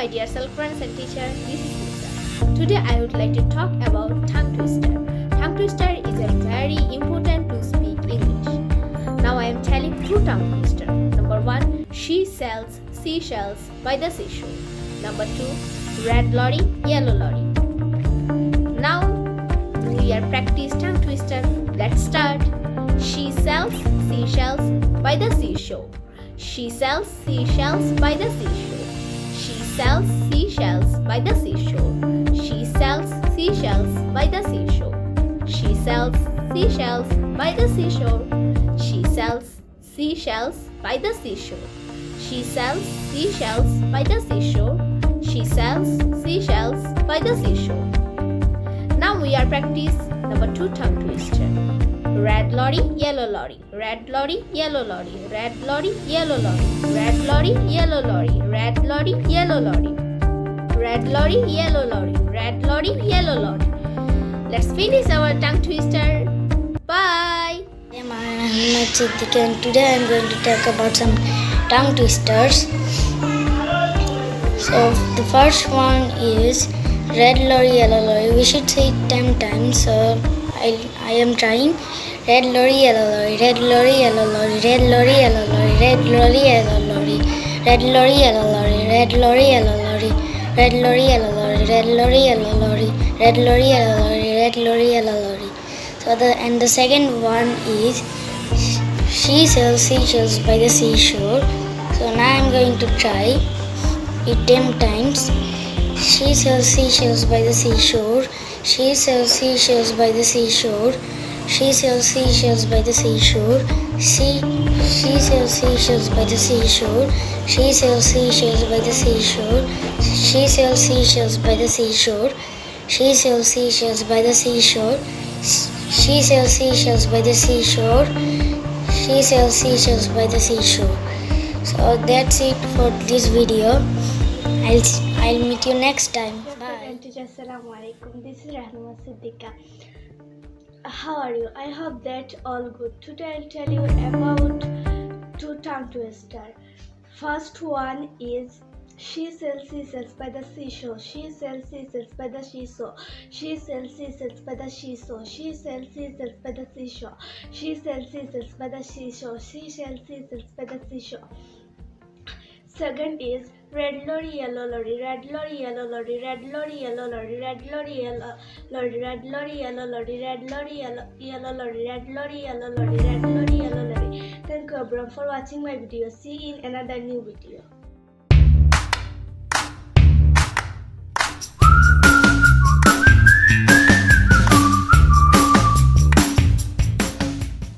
my dear self friends and teacher, this is Nisa. Today I would like to talk about tongue twister. Tongue twister is a very important to speak English. Now I am telling two tongue twister. Number 1, she sells seashells by the seashore. Number 2, red lorry, yellow lorry. Now we are practice tongue twister. Let's start. She sells seashells by the seashore. She sells seashells by the seashore. She sells seashells by the seashore. She sells seashells by the seashore. She sells seashells by the seashore. She sells seashells by the seashore. She sells seashells by the seashore. She sells seashells by the seashore. Now we are practice number 2 tongue twister. Red lorry, yellow lorry. Red lorry, yellow lorry. Red lorry, yellow lorry. Red lorry, yellow lorry. Red lorry, yellow lorry. Red lorry, yellow lorry. Red lorry, yellow lorry. Let's finish our tongue twister. Bye. I am Ahmed Siddika, and today I am going to talk about some tongue twisters. So the first one is red lorry, yellow lorry. We should say it 10 times. So I am trying. Red lorry, yellow lorry. Red lorry, yellow lorry. Red lorry, yellow lorry. Red lorry, yellow lorry. Red lorry, yellow lorry. Red lorry, yellow lorry. Red lorry, yellow lorry. Red lorry, yellow lorry. Red lorry, yellow lorry. Red lorry, yellow lorry. So the second one is she sells seashells by the seashore. So now I am going to try it 10 times. She sells seashells by the seashore. She sells seashells by the seashore. She sells seashells by the seashore. She sells seashells by the seashore. She sells seashells by the seashore. She sells seashells by the seashore. She sells seashells by the seashore. She sells seashells by the seashore. She sells seashells by the seashore. So that's it for this video. I'll meet you next time. Bye. Assalamu alaikum. This is Rehnuma Siddika. How are you? I hope that all good. Today I'll tell you about two tongue twister. First one is she sells seashells by the seashore. She sells seashells by the seashore. She sells seashells by the seashore. She sells seashells by the seashore. She sells seashells by the seashore. She sells seashells by the seashore. Second is red lorry, yellow lorry. Red lorry, yellow lorry. Red lorry, yellow lorry. Red lorry, yellow lorry. Red lorry, yellow lorry. Red lorry, yellow lorry. Red lorry, yellow lorry. Red lorry, yellow lorry. Thank you everyone for watching my video. See you in another new video.